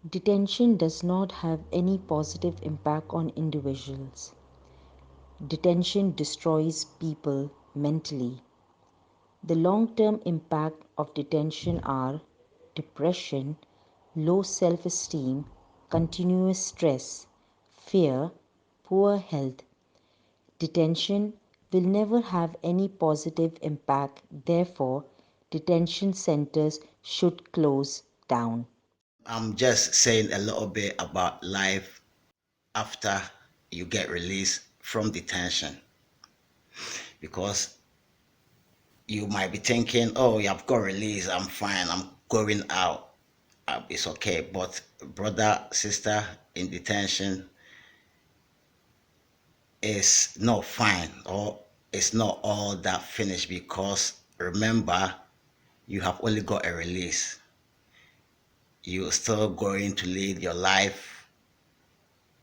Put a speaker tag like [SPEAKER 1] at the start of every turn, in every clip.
[SPEAKER 1] Detention does not have any positive impact on individuals. Detention destroys people mentally. The long-term impact of detention are depression, low self-esteem, continuous stress, fear, poor health. Detention will never have any positive impact, therefore, detention centers should close down.
[SPEAKER 2] I'm just saying a little bit about life after you get released from detention because you might be thinking, oh, you have got released, I'm fine, I'm going out, it's okay. But brother, sister in detention is not fine or it's not all that finished because remember, you have only got a release. You're still going to lead your life,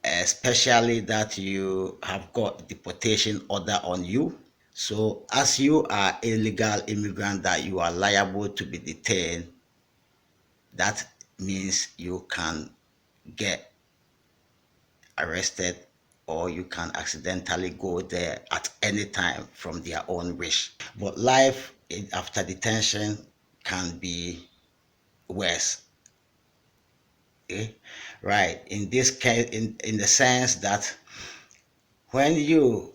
[SPEAKER 2] especially that you have got deportation order on you. So as you are illegal immigrant that you are liable to be detained, that means you can get arrested or you can accidentally go there at any time from their own wish. But life after detention can be worse. Okay? Right. In this case, in the sense that when you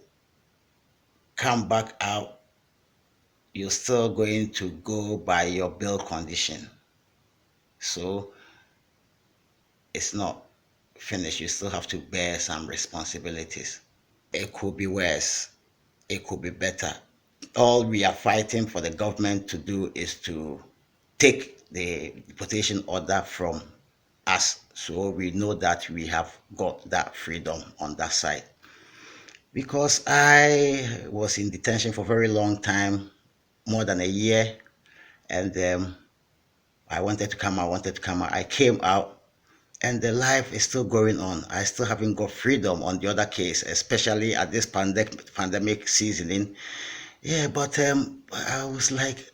[SPEAKER 2] come back out, you're still going to go by your bail condition. So it's not finished. You still have to bear some responsibilities. It could be worse. It could be better. All we are fighting for the government to do is to take the deportation order from us so we know that we have got that freedom on that side. Because I was in detention for a very long time, more than a year, and I wanted to come out, I came out, and the life is still going on. I still haven't got freedom on the other case, especially at this pandemic seasoning. Yeah, but I was like,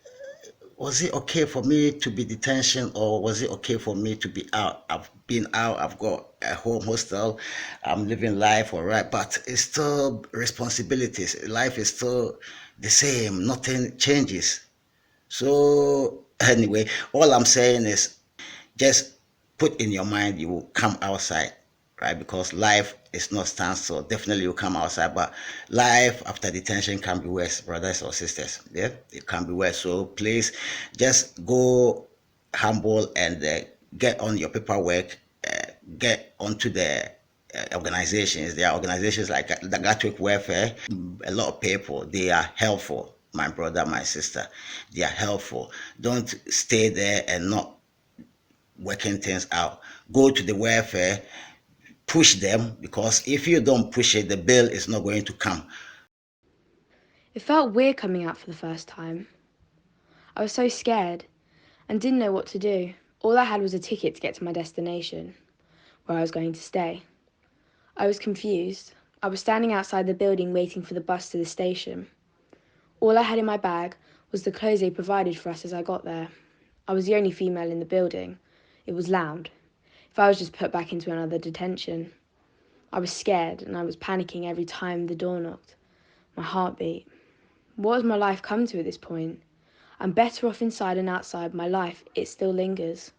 [SPEAKER 2] was it okay for me to be detention or was it okay for me to be out? I've been out, I've got a home hostel, I'm living life all right, but it's still responsibilities. Life is still the same, nothing changes. So anyway, all I'm saying is just put in your mind you will come outside, right? Because life is not standstill. Definitely you come outside, but life after detention can be worse, brothers or sisters. Yeah, it can be worse. So please just go humble and get on your paperwork, get onto the organizations. There are organizations like the Gatwick Welfare. A lot of people, they are helpful. My brother, my sister, they are helpful. Don't stay there and not working things out. Go to the welfare, push them, because if you don't push it, the bill is not going to come.
[SPEAKER 3] It felt weird coming out for the first time. I was so scared and didn't know what to do. All I had was a ticket to get to my destination, where I was going to stay. I was confused. I was standing outside the building waiting for the bus to the station. All I had in my bag was the clothes they provided for us as I got there. I was the only female in the building. It was loud. If I was just put back into another detention. I was scared and I was panicking every time the door knocked. My heart beat. What has my life come to at this point? I'm better off inside and outside my life, it still lingers.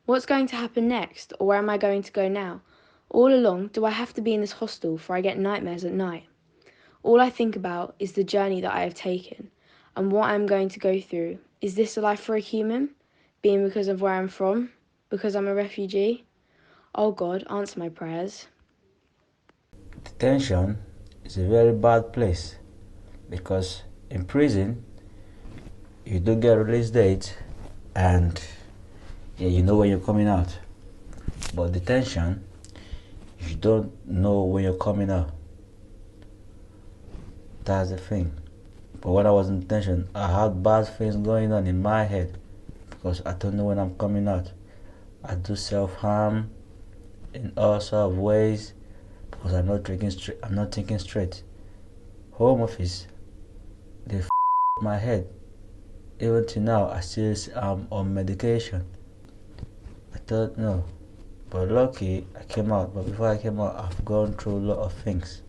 [SPEAKER 3] What's going to happen next, or where am I going to go now? All along, do I have to be in this hostel for I get nightmares at night? All I think about is the journey that I have taken, and what I am going to go through. Is this a life for a human? Being because of where I'm from? Because I'm a refugee? Oh God, answer my prayers.
[SPEAKER 4] Detention is a very bad place because in prison you do get a release date and yeah, you know when you're coming out. But detention, you don't know when you're coming out. That's the thing. But when I was in detention, I had bad things going on in my head because I don't know when I'm coming out. I do self-harm in all sort of ways because I'm not thinking straight. I'm not thinking straight. Home office, they my head. Even till now, I still am on medication. I don't know. But lucky, I came out. But before I came out, I've gone through a lot of things.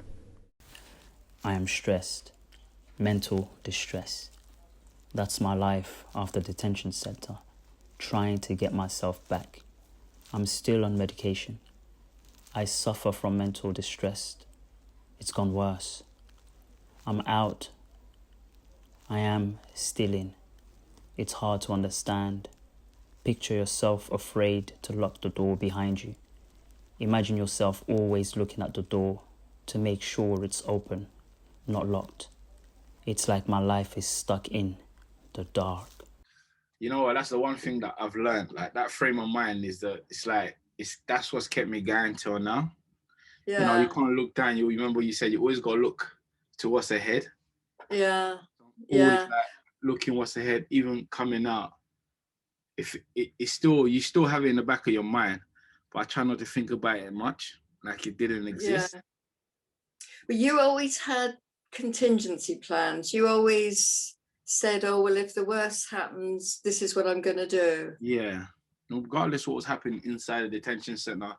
[SPEAKER 5] I am stressed, mental distress. That's my life after detention center, trying to get myself back. I'm still on medication. I suffer from mental distress. It's gone worse. I'm out. I am still in. It's hard to understand. Picture yourself afraid to lock the door behind you. Imagine yourself always looking at the door to make sure it's open, not locked. It's like my life is stuck in the dark.
[SPEAKER 6] You know what? That's the one thing that I've learned. Like that frame of mind is that's what's kept me going till now.
[SPEAKER 7] Yeah.
[SPEAKER 6] You know, you can't look down. You remember you said you always gotta look to what's ahead.
[SPEAKER 7] Yeah.
[SPEAKER 6] Always like looking what's ahead, even coming out. If it's still you still have it in the back of your mind, but I try not to think about it much, like it didn't exist.
[SPEAKER 7] Yeah. But you always had contingency plans. You always said, oh, well, if the worst happens, this is what I'm going to do.
[SPEAKER 6] Yeah. Regardless what was happening inside the detention center,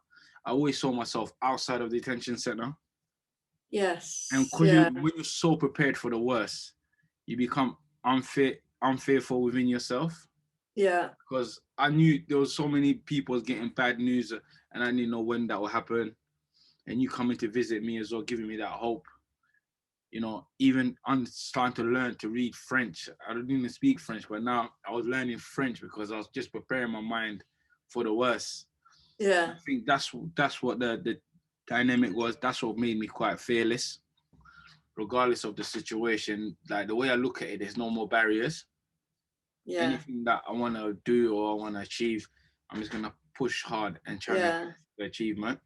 [SPEAKER 6] I always saw myself outside of the detention center.
[SPEAKER 7] Yes.
[SPEAKER 6] And because when you're so prepared for the worst, you become unfaithful within yourself.
[SPEAKER 7] Yeah.
[SPEAKER 6] Because I knew there was so many people getting bad news, and I didn't know when that would happen. And you coming to visit me as well, giving me that hope. You know, even I'm starting to learn to read French. I didn't even speak French, but now I was learning French because I was just preparing my mind for the worst.
[SPEAKER 7] Yeah.
[SPEAKER 6] I think that's what the dynamic was. That's what made me quite fearless, regardless of the situation. Like the way I look at it, there's no more barriers.
[SPEAKER 7] Yeah.
[SPEAKER 6] Anything that I want to do or I want to achieve, I'm just gonna push hard and try to get the achievement.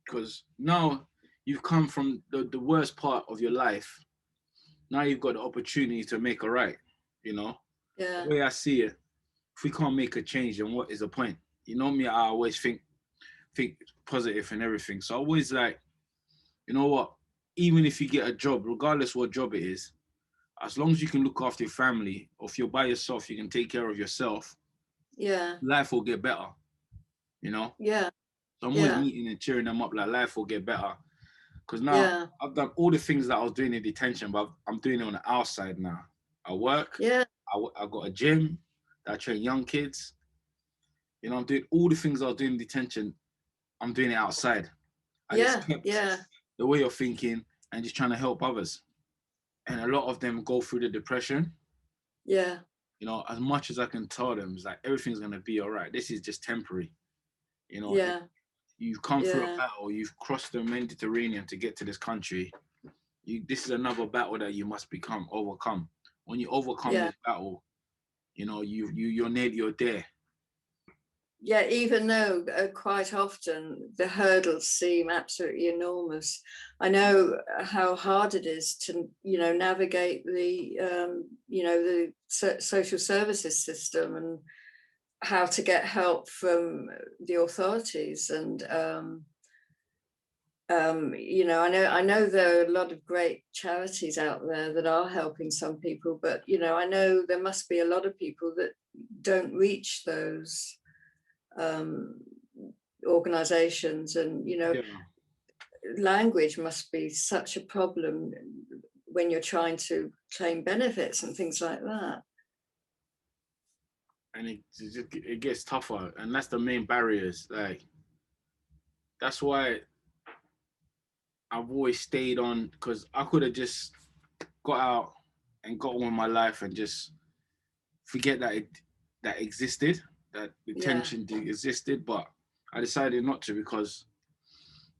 [SPEAKER 6] Because now you've come from the worst part of your life. Now you've got the opportunity to make a right, you know?
[SPEAKER 7] Yeah.
[SPEAKER 6] The way I see it, if we can't make a change, then what is the point? You know me, I always think positive and everything. So I always like, you know what? Even if you get a job, regardless what job it is, as long as you can look after your family, or if you're by yourself, you can take care of yourself.
[SPEAKER 7] Yeah.
[SPEAKER 6] Life will get better, you know?
[SPEAKER 7] Yeah.
[SPEAKER 6] So I'm always meeting and cheering them up like life will get better. Because now I've done all the things that I was doing in detention, but I'm doing it on the outside now. I work.
[SPEAKER 7] Yeah.
[SPEAKER 6] I got a gym that I train young kids. You know, I'm doing all the things I was doing in detention. I'm doing it outside. I just kept the way of thinking and just trying to help others. And a lot of them go through the depression.
[SPEAKER 7] Yeah.
[SPEAKER 6] You know, as much as I can tell them, it's like everything's gonna be all right. This is just temporary. You know, you've come through a battle, you've crossed the Mediterranean to get to this country. This is another battle that you must overcome. When you overcome this battle, you know, you're there.
[SPEAKER 7] Yeah, even though quite often the hurdles seem absolutely enormous. I know how hard it is to, you know, navigate the, you know, the social services system and how to get help from the authorities. And, you know, I know there are a lot of great charities out there that are helping some people, but, you know, I know there must be a lot of people that don't reach those organizations, and you know, language must be such a problem when you're trying to claim benefits and things like that.
[SPEAKER 6] And it gets tougher, and that's the main barriers. Like that's why I've always stayed on, because I could have just got out and got on with my life and just forget that that existed, that the tension existed, but I decided not to, because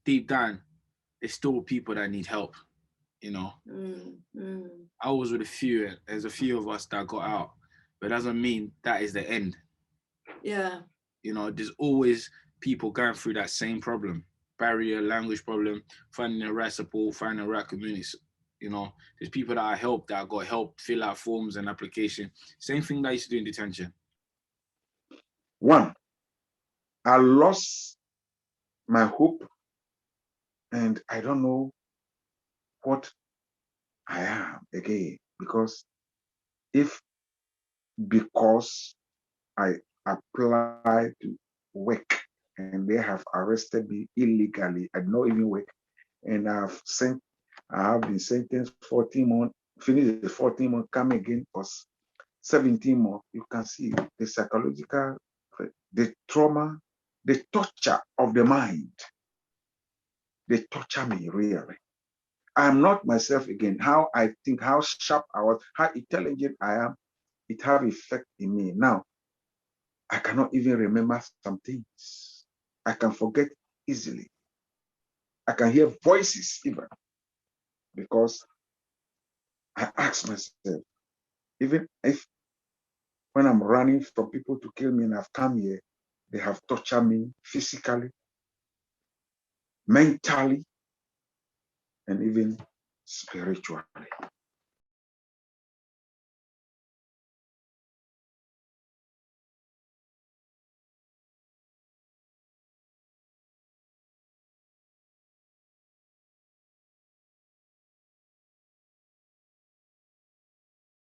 [SPEAKER 6] deep down, there's still people that need help, you know. I was with a few, there's a few of us that got out, but it doesn't mean that is the end.
[SPEAKER 7] Yeah.
[SPEAKER 6] You know, there's always people going through that same problem, barrier, language problem, finding the right support, finding the right communities. You know, there's people that I helped that got help fill out forms and application. Same thing that I used to do in detention.
[SPEAKER 8] One, I lost my hope, and I don't know what I am again, because I apply to work and they have arrested me illegally. I did not even work, and I have been sentenced 14 months. Finished the 14 months, come again for 17 more. You can see the psychological, the trauma, the torture of the mind. They torture me really. I am not myself again. How I think, how sharp I was, how intelligent I am, it have effect in me. Now, I cannot even remember some things. I can forget easily. I can hear voices even, because I ask myself, even if when I'm running from people to kill me and I've come here, they have tortured me physically, mentally, and even spiritually.